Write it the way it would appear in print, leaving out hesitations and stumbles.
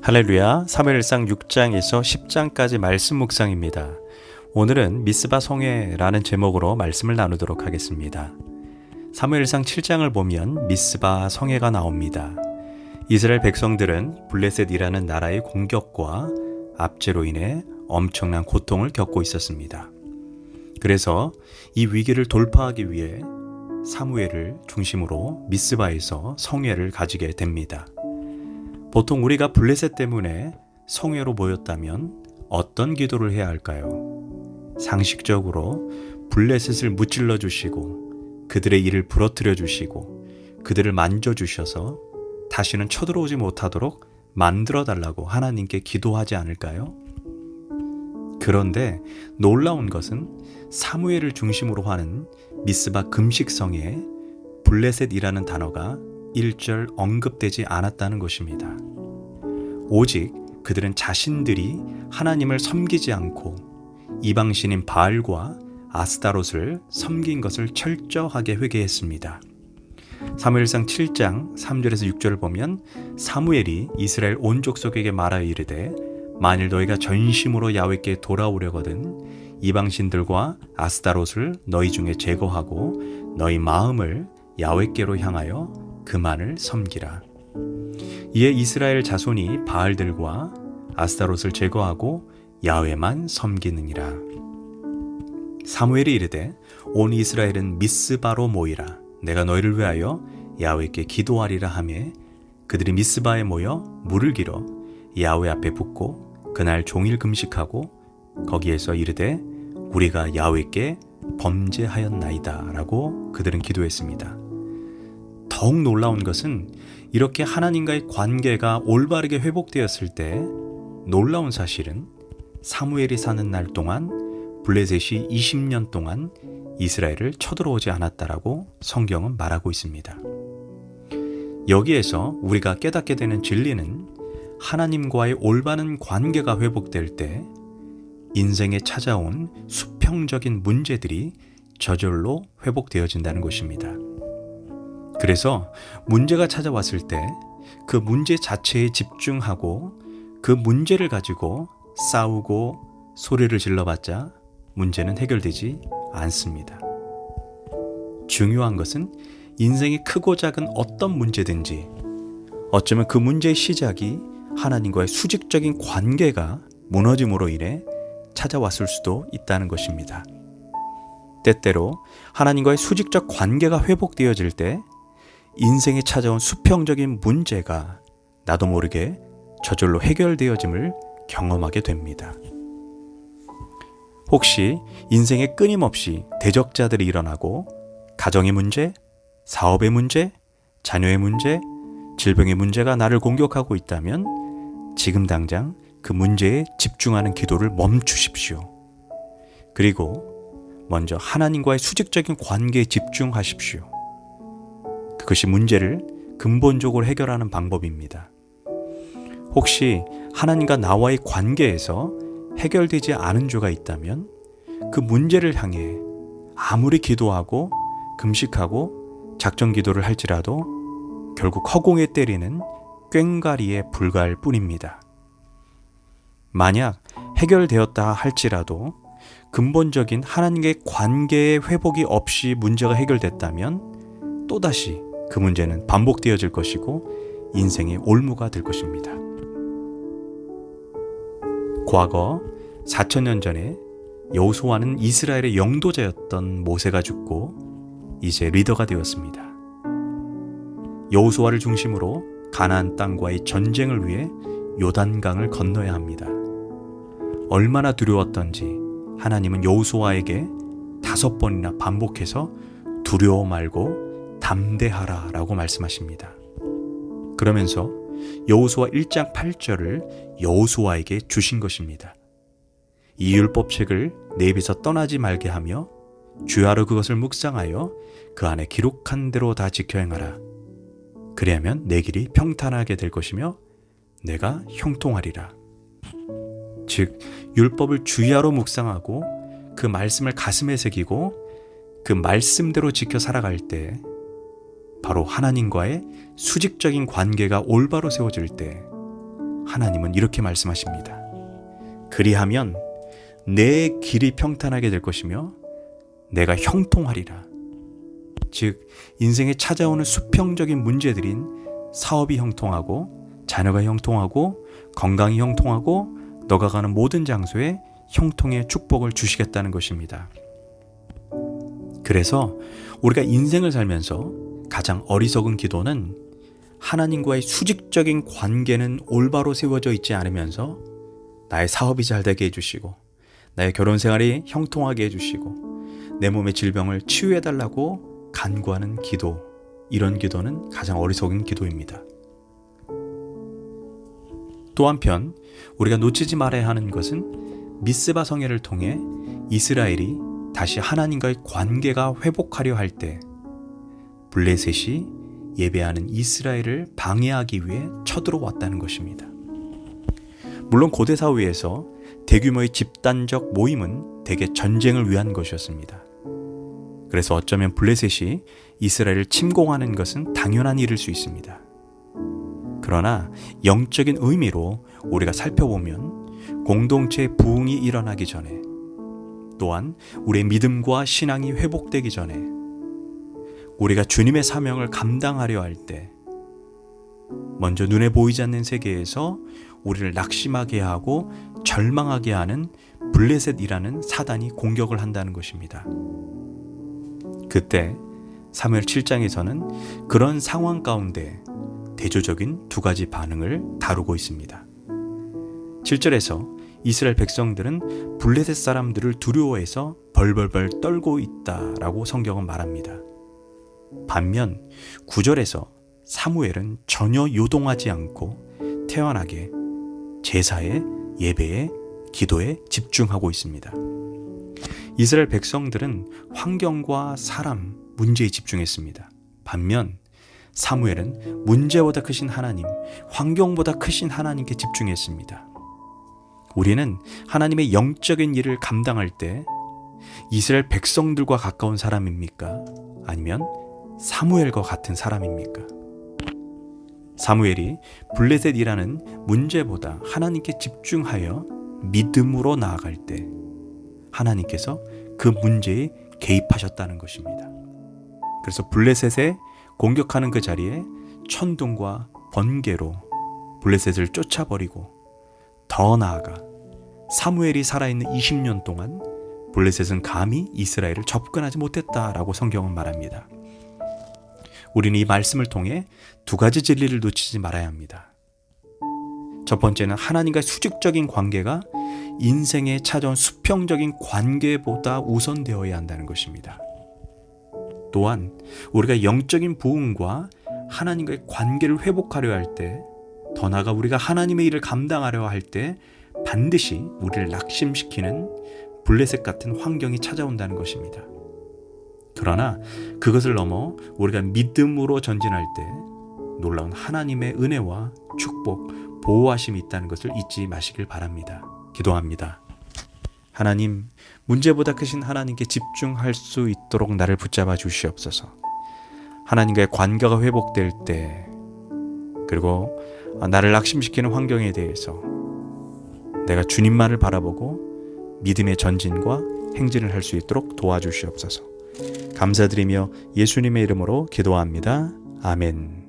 할렐루야, 사무엘상 6장에서 10장까지 말씀 묵상입니다. 오늘은 미스바 성회라는 제목으로 말씀을 나누도록 하겠습니다. 사무엘상 7장을 보면 미스바 성회가 나옵니다. 이스라엘 백성들은 블레셋이라는 나라의 공격과 압제로 인해 엄청난 고통을 겪고 있었습니다. 그래서 이 위기를 돌파하기 위해 사무엘을 중심으로 미스바에서 성회를 가지게 됩니다. 보통 우리가 블레셋 때문에 성회로 모였다면 어떤 기도를 해야 할까요? 상식적으로 블레셋을 무찔러 주시고 그들의 일을 부러뜨려 주시고 그들을 만져 주셔서 다시는 쳐들어오지 못하도록 만들어 달라고 하나님께 기도하지 않을까요? 그런데 놀라운 것은 사무엘을 중심으로 하는 미스바 금식성에 블레셋이라는 단어가 1절 언급되지 않았다는 것입니다. 오직 그들은 자신들이 하나님을 섬기지 않고 이방신인 바알과 아스타롯을 섬긴 것을 철저하게 회개했습니다. 사무엘상 7장 3절에서 6절을 보면 사무엘이 이스라엘 온 족속에게 말하여 이르되 만일 너희가 전심으로 야훼께 돌아오려거든 이방신들과 아스타롯을 너희 중에 제거하고 너희 마음을 야훼께로 향하여 그만을 섬기라. 이에 이스라엘 자손이 바알들과 아스타롯을 제거하고 야훼만 섬기느니라. 사무엘이 이르되 온 이스라엘은 미스바로 모이라. 내가 너희를 위하여 야훼께 기도하리라 하매 그들이 미스바에 모여 물을 길어 야훼 앞에 붓고 그날 종일 금식하고 거기에서 이르되 우리가 야훼께 범죄하였나이다 라고 그들은 기도했습니다. 더욱 놀라운 것은 이렇게 하나님과의 관계가 올바르게 회복되었을 때 놀라운 사실은 사무엘이 사는 날 동안 블레셋이 20년 동안 이스라엘을 쳐들어오지 않았다라고 성경은 말하고 있습니다. 여기에서 우리가 깨닫게 되는 진리는 하나님과의 올바른 관계가 회복될 때 인생에 찾아온 수평적인 문제들이 저절로 회복되어진다는 것입니다. 그래서 문제가 찾아왔을 때 그 문제 자체에 집중하고 그 문제를 가지고 싸우고 소리를 질러봤자 문제는 해결되지 않습니다. 중요한 것은 인생이 크고 작은 어떤 문제든지 어쩌면 그 문제의 시작이 하나님과의 수직적인 관계가 무너짐으로 인해 찾아왔을 수도 있다는 것입니다. 때때로 하나님과의 수직적 관계가 회복되어질 때 인생에 찾아온 수평적인 문제가 나도 모르게 저절로 해결되어짐을 경험하게 됩니다. 혹시 인생에 끊임없이 대적자들이 일어나고 가정의 문제, 사업의 문제, 자녀의 문제, 질병의 문제가 나를 공격하고 있다면 지금 당장 그 문제에 집중하는 기도를 멈추십시오. 그리고 먼저 하나님과의 수직적인 관계에 집중하십시오. 그것이 문제를 근본적으로 해결하는 방법입니다. 혹시 하나님과 나와의 관계에서 해결되지 않은 죄가 있다면 그 문제를 향해 아무리 기도하고 금식하고 작정 기도를 할지라도 결국 허공에 때리는 꽹과리에 불과할 뿐입니다. 만약 해결되었다 할지라도 근본적인 하나님과의 관계의 회복이 없이 문제가 해결됐다면 또다시 그 문제는 반복되어질 것이고 인생의 올무가 될 것입니다. 과거 4,000년 전에 여호수아는 이스라엘의 영도자였던 모세가 죽고 이제 리더가 되었습니다. 여호수아를 중심으로 가나안 땅과의 전쟁을 위해 요단강을 건너야 합니다. 얼마나 두려웠던지 하나님은 여호수아에게 5번이나 반복해서 두려워 말고 담대하라 라고 말씀하십니다. 그러면서 여호수아 1장 8절을 여호수아에게 주신 것입니다. 이 율법책을 내 입에서 떠나지 말게 하며 주야로 그것을 묵상하여 그 안에 기록한 대로 다 지켜 행하라. 그리하면 내 길이 평탄하게 될 것이며 내가 형통하리라. 즉 율법을 주야로 묵상하고 그 말씀을 가슴에 새기고 그 말씀대로 지켜 살아갈 때 바로 하나님과의 수직적인 관계가 올바로 세워질 때 하나님은 이렇게 말씀하십니다. 그리하면 내 길이 평탄하게 될 것이며 내가 형통하리라. 즉 인생에 찾아오는 수평적인 문제들인 사업이 형통하고 자녀가 형통하고 건강이 형통하고 너가 가는 모든 장소에 형통의 축복을 주시겠다는 것입니다. 그래서 우리가 인생을 살면서 가장 어리석은 기도는 하나님과의 수직적인 관계는 올바로 세워져 있지 않으면서 나의 사업이 잘 되게 해주시고 나의 결혼 생활이 형통하게 해주시고 내 몸의 질병을 치유해달라고 간구하는 기도, 이런 기도는 가장 어리석은 기도입니다. 또 한편 우리가 놓치지 말아야 하는 것은 미스바 성회를 통해 이스라엘이 다시 하나님과의 관계가 회복하려 할 때 블레셋이 예배하는 이스라엘을 방해하기 위해 쳐들어왔다는 것입니다. 물론 고대 사회에서 대규모의 집단적 모임은 대개 전쟁을 위한 것이었습니다. 그래서 어쩌면 블레셋이 이스라엘을 침공하는 것은 당연한 일일 수 있습니다. 그러나 영적인 의미로 우리가 살펴보면 공동체의 부흥이 일어나기 전에, 또한 우리의 믿음과 신앙이 회복되기 전에, 우리가 주님의 사명을 감당하려 할 때 먼저 눈에 보이지 않는 세계에서 우리를 낙심하게 하고 절망하게 하는 블레셋이라는 사단이 공격을 한다는 것입니다. 그때 사무엘 7장에서는 그런 상황 가운데 대조적인 두 가지 반응을 다루고 있습니다. 7절에서 이스라엘 백성들은 블레셋 사람들을 두려워해서 벌벌벌 떨고 있다라고 성경은 말합니다. 반면 9절에서 사무엘은 전혀 요동하지 않고 태연하게 제사에, 예배에, 기도에 집중하고 있습니다. 이스라엘 백성들은 환경과 사람, 문제에 집중했습니다. 반면 사무엘은 문제보다 크신 하나님, 환경보다 크신 하나님께 집중했습니다. 우리는 하나님의 영적인 일을 감당할 때 이스라엘 백성들과 가까운 사람입니까? 아니면 사무엘과 같은 사람입니까? 사무엘이 블레셋이라는 문제보다 하나님께 집중하여 믿음으로 나아갈 때 하나님께서 그 문제에 개입하셨다는 것입니다. 그래서 블레셋에 공격하는 그 자리에 천둥과 번개로 블레셋을 쫓아버리고, 더 나아가 사무엘이 살아있는 20년 동안 블레셋은 감히 이스라엘을 접근하지 못했다라고 성경은 말합니다. 우리는 이 말씀을 통해 두 가지 진리를 놓치지 말아야 합니다. 첫 번째는 하나님과 수직적인 관계가 인생에 찾아온 수평적인 관계보다 우선되어야 한다는 것입니다. 또한 우리가 영적인 부흥과 하나님과의 관계를 회복하려 할 때, 더 나아가 우리가 하나님의 일을 감당하려 할 때 반드시 우리를 낙심시키는 블레셋 같은 환경이 찾아온다는 것입니다. 그러나 그것을 넘어 우리가 믿음으로 전진할 때 놀라운 하나님의 은혜와 축복, 보호하심이 있다는 것을 잊지 마시길 바랍니다. 기도합니다. 하나님, 문제보다 크신 하나님께 집중할 수 있도록 나를 붙잡아 주시옵소서. 하나님과의 관계가 회복될 때, 그리고 나를 낙심시키는 환경에 대해서 내가 주님만을 바라보고 믿음의 전진과 행진을 할 수 있도록 도와주시옵소서. 감사드리며 예수님의 이름으로 기도합니다. 아멘.